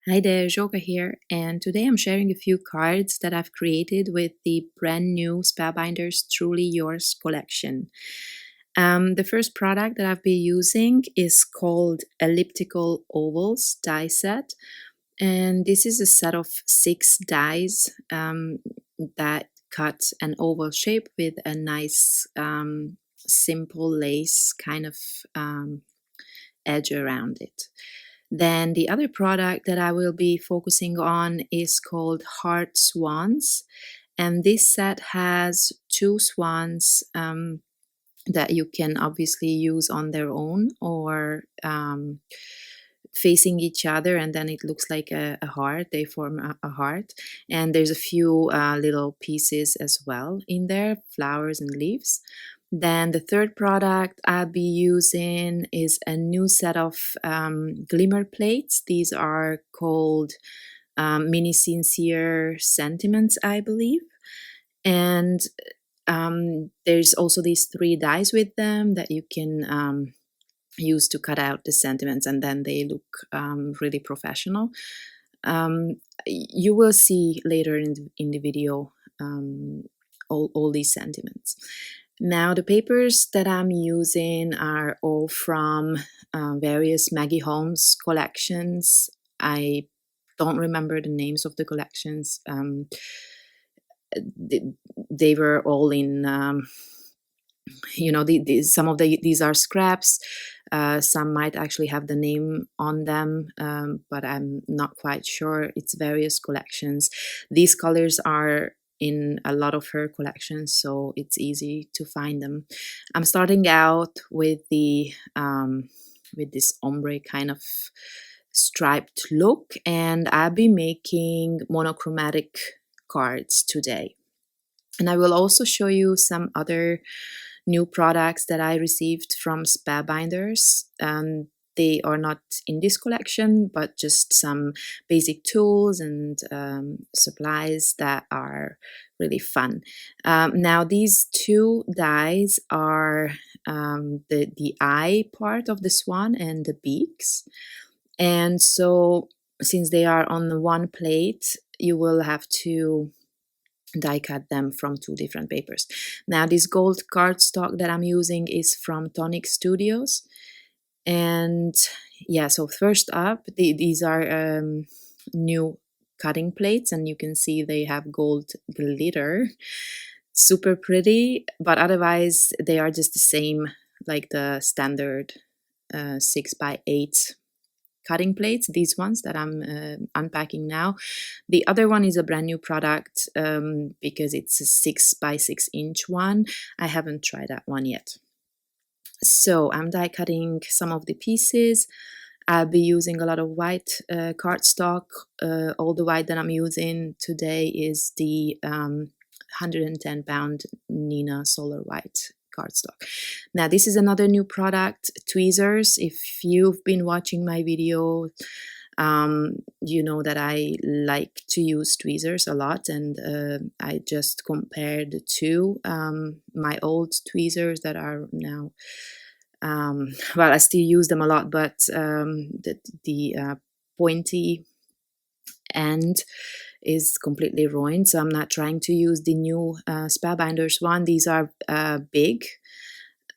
Hi there, Joka here, and today I'm sharing a few cards that I've created with the brand new Spellbinders Truly Yours collection. The first product that I've been using is called Elliptical Ovals Die Set, and this is a set of 6 dies that cut an oval shape with a nice simple lace kind of edge around it. Then the other product that I will be focusing on is called Heart Swans, and this set has 2 swans that you can obviously use on their own or facing each other, and then it looks like a heart. They form a heart, and there's a few little pieces as well in there, flowers and leaves. Then the third product I'll be using is a new set of Glimmer Plates. These are called Mini Sincere Sentiments, I believe. And there's also these 3 dies with them that you can use to cut out the sentiments, and then they look really professional. You will see later in the video all these sentiments. Now, the papers that I'm using are all from various Maggie Holmes collections. I don't remember the names of the collections. They were all in, some of these are scraps. Some might actually have the name on them, but I'm not quite sure. It's various collections. These colors are in a lot of her collections, so it's easy to find them. I'm starting out with the with this ombre kind of striped look, and I'll be making monochromatic cards today. And I will also show you some other new products that I received from Spellbinders. They are not in this collection, but just some basic tools and supplies that are really fun. Now, these 2 dies are the eye part of the swan and the beaks. And so, since they are on the one plate, you will have to die cut them from 2 different papers. Now, this gold cardstock that I'm using is from Tonic Studios. And yeah, so first up, these are new cutting plates, and you can see they have gold glitter. Super pretty, but otherwise they are just the same like the standard 6x8 cutting plates, these ones that I'm unpacking now. The other one is a brand new product because it's a 6x6-inch one. I haven't tried that one yet. So I'm die cutting some of the pieces. I'll be using a lot of white cardstock. All the white that I'm using today is the 110 pound Nina Solar White cardstock. Now, this is another new product, Tweezers. If you've been watching my video, you know that I like to use tweezers a lot, and I just compared the 2. My old tweezers that are now, well, I still use them a lot, but the pointy end is completely ruined, so I'm not trying to use the new Spellbinders one. These are big,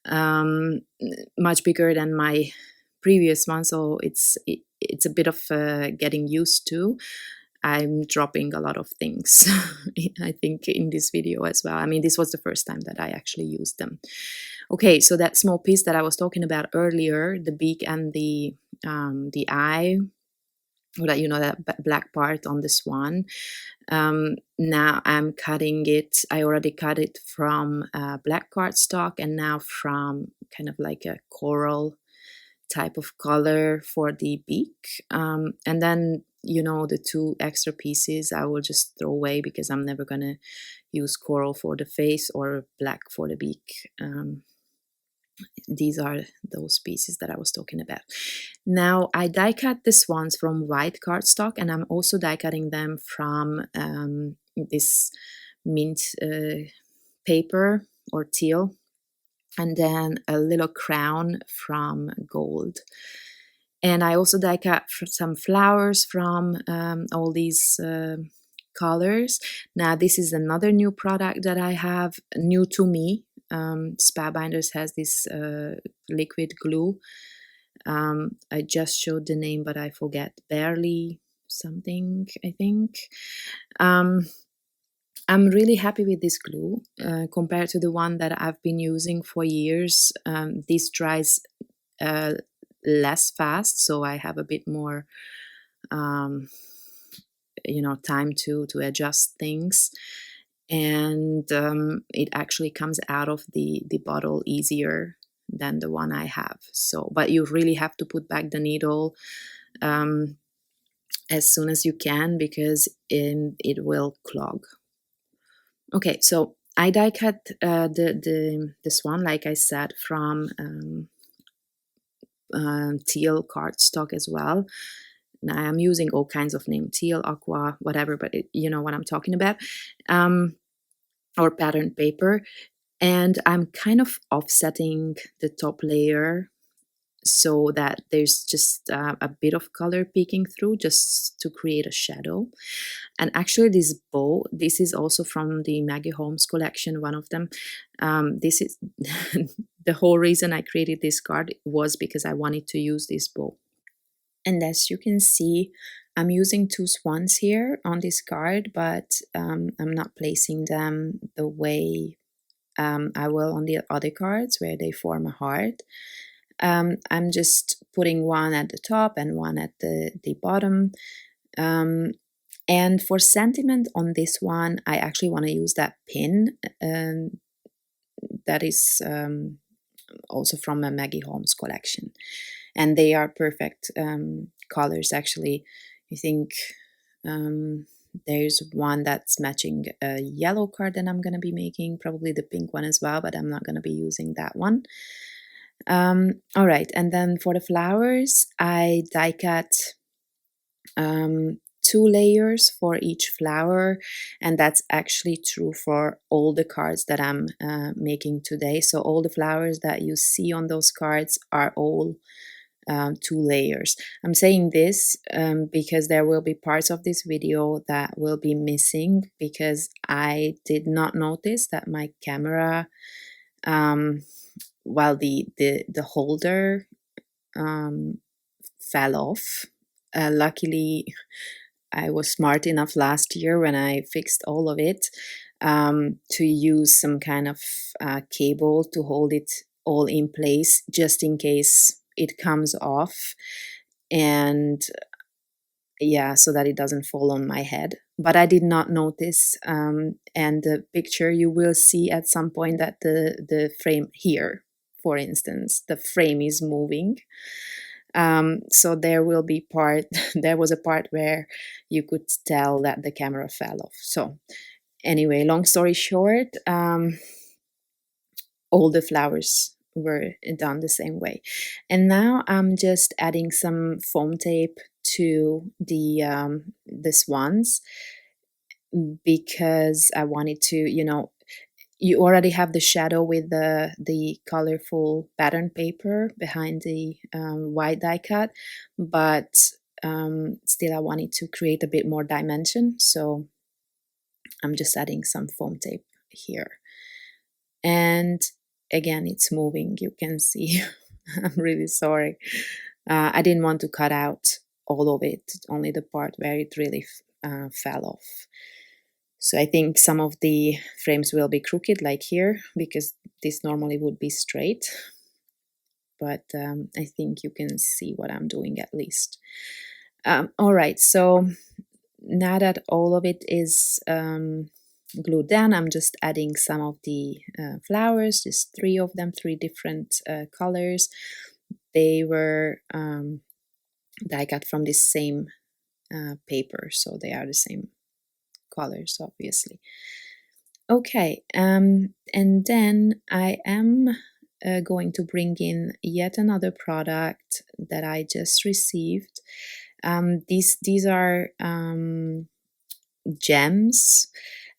much bigger than my previous one, so it's a bit of getting used to. I'm dropping a lot of things, I think, in this video as well. I mean, this was the first time that I actually used them. Okay, so that small piece that I was talking about earlier, the beak and the eye, or that, that black part on the swan. Now I'm cutting it. I already cut it from black cardstock, and now from kind of like a coral type of color for the beak. And then, the 2 extra pieces I will just throw away because I'm never gonna use coral for the face or black for the beak. These are those pieces that I was talking about. Now, I die cut the swans from white cardstock, and I'm also die cutting them from this mint paper or teal, and then a little crown from gold. And I also die cut some flowers from all these colors. Now this is another new product that I have, new to me. Spellbinders has this liquid glue. I just showed the name, but I forget. Barely something, I think. I'm really happy with this glue compared to the one that I've been using for years. This dries less fast, so I have a bit more time to adjust things, and it actually comes out of the bottle easier than the one I have. So, but you really have to put back the needle as soon as you can, because it will clog. Okay, so I die cut the swan, like I said, from teal cardstock as well. Now I'm using all kinds of names, teal, aqua, whatever, but you know what I'm talking about, or patterned paper. And I'm kind of offsetting the top layer so that there's just a bit of color peeking through, just to create a shadow. And actually this bow, this is also from the Maggie Holmes collection, one of them. This is the whole reason I created this card was because I wanted to use this bow. And as you can see, I'm using two swans here on this card, but I'm not placing them the way I will on the other cards where they form a heart. I'm just putting one at the top and one at the bottom. And for sentiment on this one, I actually want to use that pin that is also from a Maggie Holmes collection. And they are perfect colors, actually. I think there's one that's matching a yellow card that I'm going to be making, probably the pink one as well, but I'm not going to be using that one. All right, and then for the flowers, I die cut 2 layers for each flower, and that's actually true for all the cards that I'm making today. So all the flowers that you see on those cards are all 2 layers. I'm saying this because there will be parts of this video that will be missing because I did not notice that my camera, while the holder fell off. Luckily, I was smart enough last year when I fixed all of it to use some kind of cable to hold it all in place, just in case it comes off, and yeah, so that it doesn't fall on my head. But I did not notice, and the picture you will see at some point that the frame here, for instance, the frame is moving. So there will be there was a part where you could tell that the camera fell off. So anyway, long story short, all the flowers were done the same way. And now I'm just adding some foam tape to the swans, because I wanted to, you already have the shadow with the colorful pattern paper behind the white die cut, but still I wanted to create a bit more dimension, so I'm just adding some foam tape here. And again, it's moving, you can see. I'm really sorry. I didn't want to cut out all of it, only the part where it really fell off. So I think some of the frames will be crooked, like here, because this normally would be straight. But I think you can see what I'm doing at least. All right, so now that all of it is glued down, I'm just adding some of the flowers, just 3 of them, 3 different colors. They were die cut from this same paper, so they are the same colors, obviously. Okay, and then I am going to bring in yet another product that I just received. These are gems,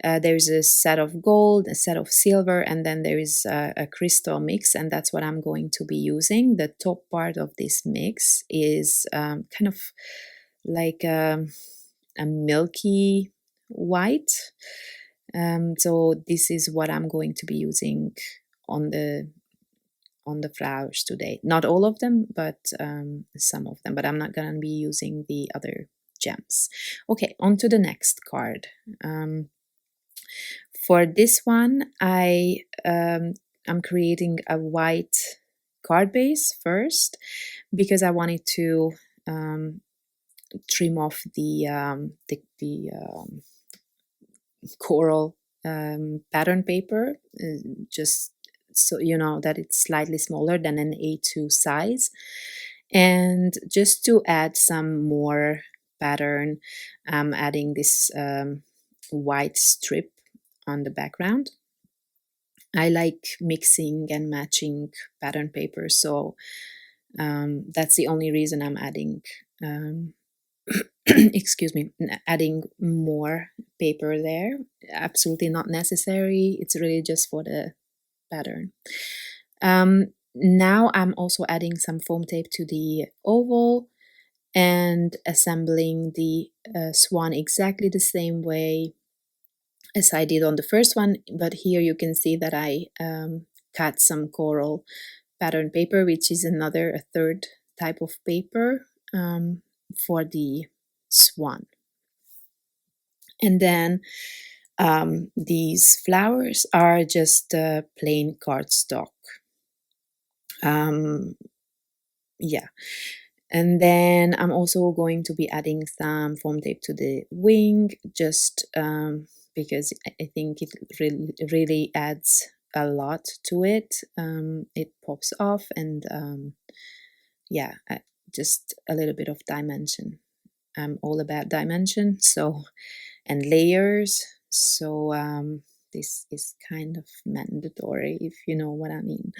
There is a set of gold, a set of silver, and then there is a crystal mix, and that's what I'm going to be using. The top part of this mix is kind of like a milky white. So this is what I'm going to be using on the flowers today. Not all of them, but some of them. But I'm not going to be using the other gems. Okay, on to the next card. For this one, I'm creating a white card base first because I wanted to trim off the coral pattern paper, just so you know that it's slightly smaller than an A2 size. And just to add some more pattern, I'm adding this white strip on the background. I like mixing and matching pattern paper, so that's the only reason I'm adding excuse me, adding more paper there. Absolutely not necessary. It's really just for the pattern. Now I'm also adding some foam tape to the oval and assembling the swan exactly the same way as I did on the first one, but here you can see that I cut some coral pattern paper, which is a third type of paper for the swan. And then these flowers are just plain cardstock. Yeah. And then I'm also going to be adding some foam tape to the wing, just because I think it really adds a lot to it. It pops off, and yeah, just a little bit of dimension. I'm all about dimension, so, and layers. So this is kind of mandatory, if you know what I mean.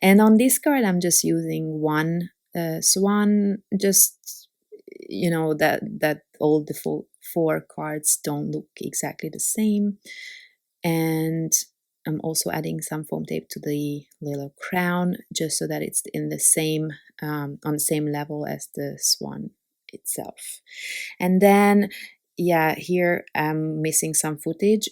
And on this card, I'm just using one swan, just you know that all the full 4 cards don't look exactly the same. And I'm also adding some foam tape to the little crown, just so that it's in the same on the same level as the swan itself. And then yeah, here I'm missing some footage.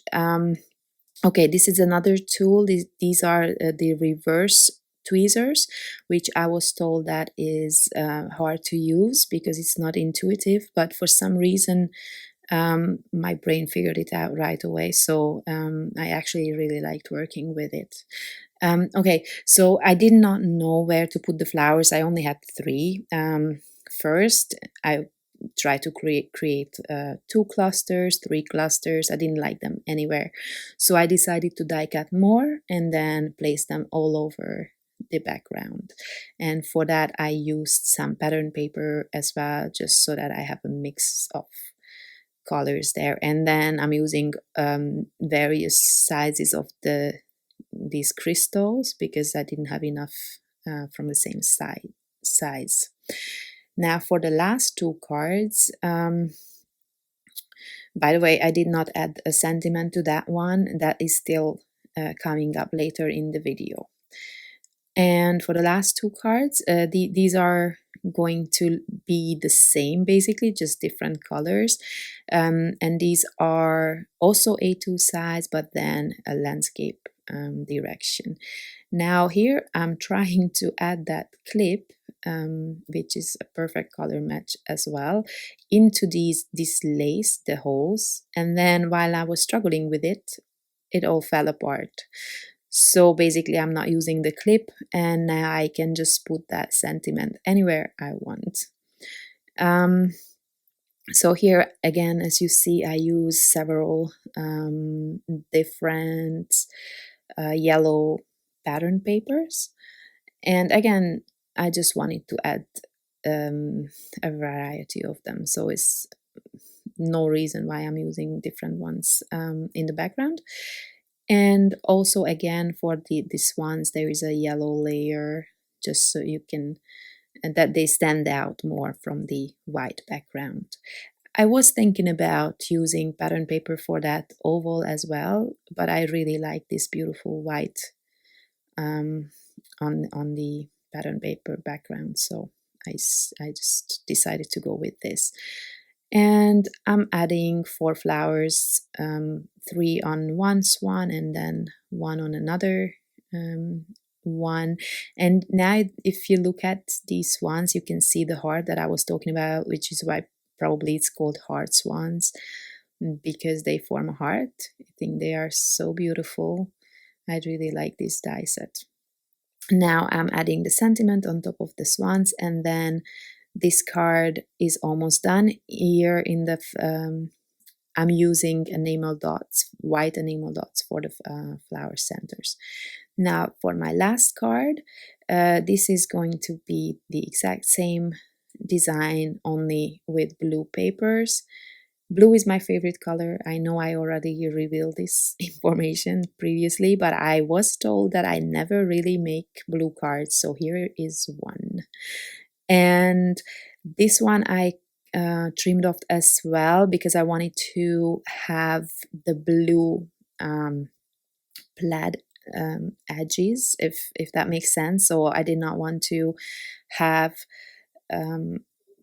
Okay, this is another tool. These are the reverse tweezers, which I was told that is hard to use because it's not intuitive, but for some reason my brain figured it out right away, so I actually really liked working with it. Okay, so I did not know where to put the flowers. I only had 3. First, I tried to create 2 clusters, 3 clusters. I didn't like them anywhere, so I decided to die cut more and then place them all over the background. And for that, I used some pattern paper as well, just so that I have a mix of colors there. And then I'm using various sizes of these crystals because I didn't have enough from the same size. Now for the last 2 cards, by the way, I did not add a sentiment to that one. That is still coming up later in the video. And for the last 2 cards, these are going to be the same, basically, just different colors. And these are also A2 size, but then a landscape direction. Now here I'm trying to add that clip, which is a perfect color match as well, into this lace, the holes. And then while I was struggling with it, it all fell apart. So basically I'm not using the clip, and now I can just put that sentiment anywhere I want. So here again, as you see, I use several different yellow pattern papers. And again, I just wanted to add a variety of them. So it's no reason why I'm using different ones in the background. And also again for the swans, there is a yellow layer, just so you can, that they stand out more from the white background. I was thinking about using pattern paper for that oval as well, but I really like this beautiful white on the pattern paper background, so I just decided to go with this. And I'm adding 4 flowers, 3 on one swan and then 1 on another one. And now if you look at these swans, you can see the heart that I was talking about, which is why probably it's called heart swans, because they form a heart. I think they are so beautiful. I really like this die set. Now I'm adding the sentiment on top of the swans, and then this card is almost done. Here in the I'm using enamel dots, white enamel dots for the flower centers. Now for my last card, this is going to be the exact same design, only with blue papers. Blue is my favorite color. I know I already revealed this information previously, but I was told that I never really make blue cards, so here is one. And this one I trimmed off as well because I wanted to have the blue plaid edges, if that makes sense. So I did not want to have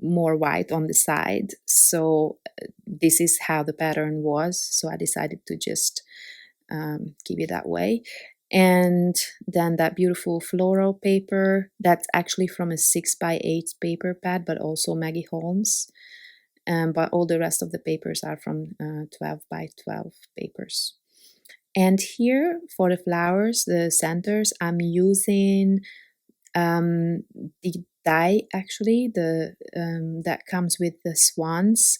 more white on the side. So this is how the pattern was. So I decided to just keep it that way. And then that beautiful floral paper, that's actually from a 6x8 paper pad, but also Maggie Holmes. But all the rest of the papers are from 12x12 papers. And here for the flowers, the centers, I'm using the die actually, the that comes with the swans.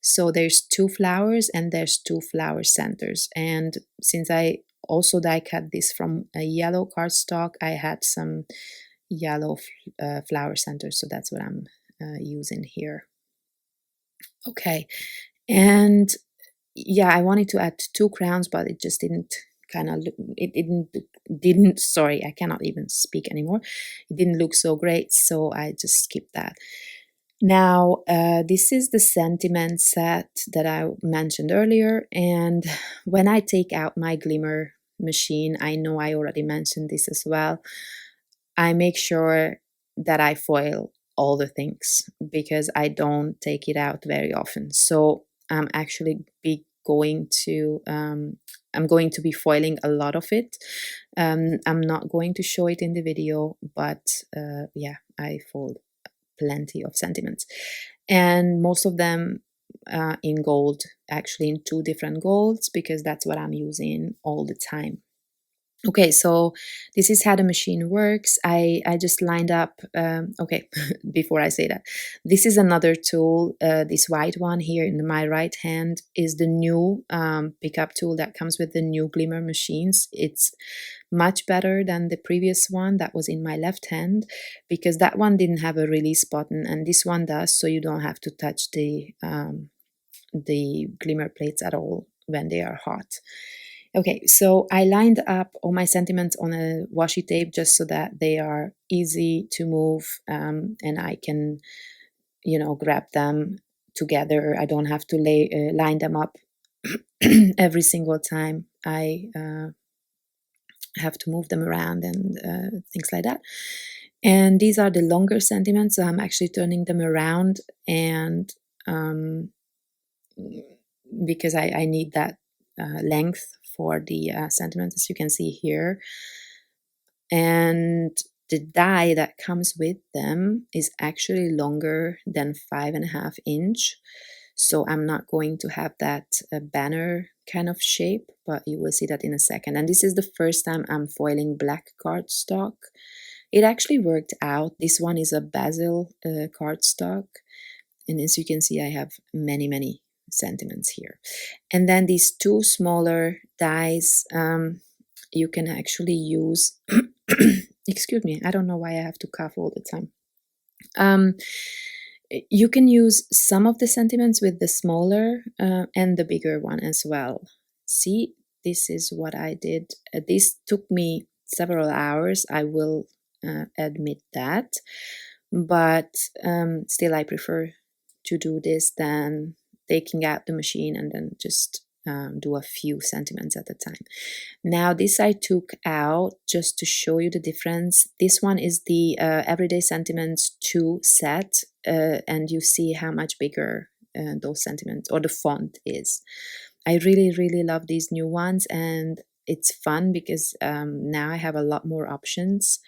So there's 2 flowers and there's 2 flower centers. And since I also die cut this from a yellow cardstock, I had some yellow flower centers, so that's what I'm using here. Okay, and yeah, I wanted to add 2 crowns, but it just didn't didn't sorry, I cannot even speak anymore. It didn't look so great, so I just skipped that. Now, this is the sentiment set that I mentioned earlier, and when I take out my Glimmer machine, I know I already mentioned this as well, I make sure that I foil all the things because I don't take it out very often. So I'm actually going to be foiling a lot of it. I'm not going to show it in the video, but yeah, I fold plenty of sentiments, and most of them in gold, actually in 2 different golds, because that's what I'm using all the time. Okay, so this is how the machine works. I just lined up, okay, before I say that, this is another tool. This white one here in my right hand is the new pickup tool that comes with the new Glimmer machines. It's much better than the previous one that was in my left hand, because that one didn't have a release button and this one does, so you don't have to touch the Glimmer plates at all when they are hot. Okay, so I lined up all my sentiments on a washi tape just so that they are easy to move, and I can, grab them together. I don't have to line them up every single time I have to move them around and things like that. And these are the longer sentiments, so I'm actually turning them around, and because I need that length for the sentiments, as you can see here. And the die that comes with them is actually longer than 5.5 inch. So I'm not going to have that banner kind of shape, but you will see that in a second. And this is the first time I'm foiling black cardstock. It actually worked out. This one is a basil cardstock. And as you can see, I have many sentiments here. And then these 2 smaller dies, you can actually use, excuse me, I don't know why I have to cough all the time. You can use some of the sentiments with the smaller and the bigger one as well. See, this is what I did. This took me several hours, I will admit that, but still I prefer to do this than taking out the machine and then just do a few sentiments at a time. Now this I took out just to show you the difference. This one is the Everyday Sentiments 2 set, and you see how much bigger those sentiments or the font is. I really love these new ones, and it's fun because now I have a lot more options.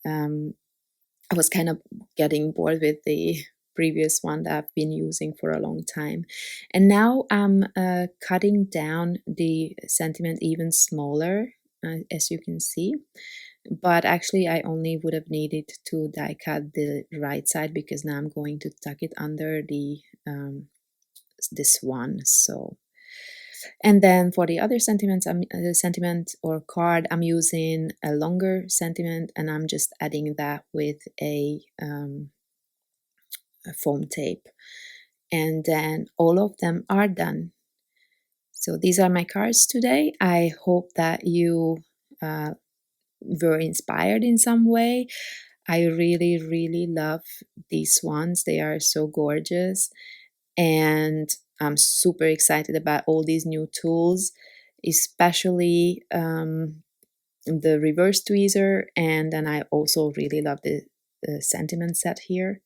I was kind of getting bored with the previous one that I've been using for a long time. And now I'm cutting down the sentiment even smaller, as you can see. But actually I only would have needed to die cut the right side because now I'm going to tuck it under the this one. So, and then for the other sentiments, sentiment or card, I'm using a longer sentiment, and I'm just adding that with a foam tape, and then all of them are done. So these are my cards today. I hope that you were inspired in some way. I really love these ones. They are so gorgeous, and I'm super excited about all these new tools, especially the reverse tweezer, and then I also really love the sentiment set here.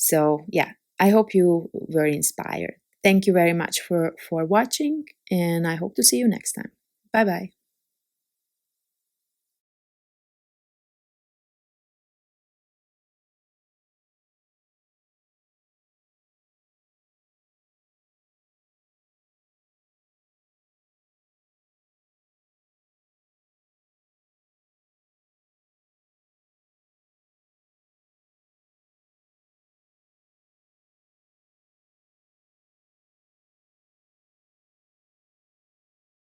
So yeah, I hope you were inspired. Thank you very much for watching, and I hope to see you next time. Bye bye.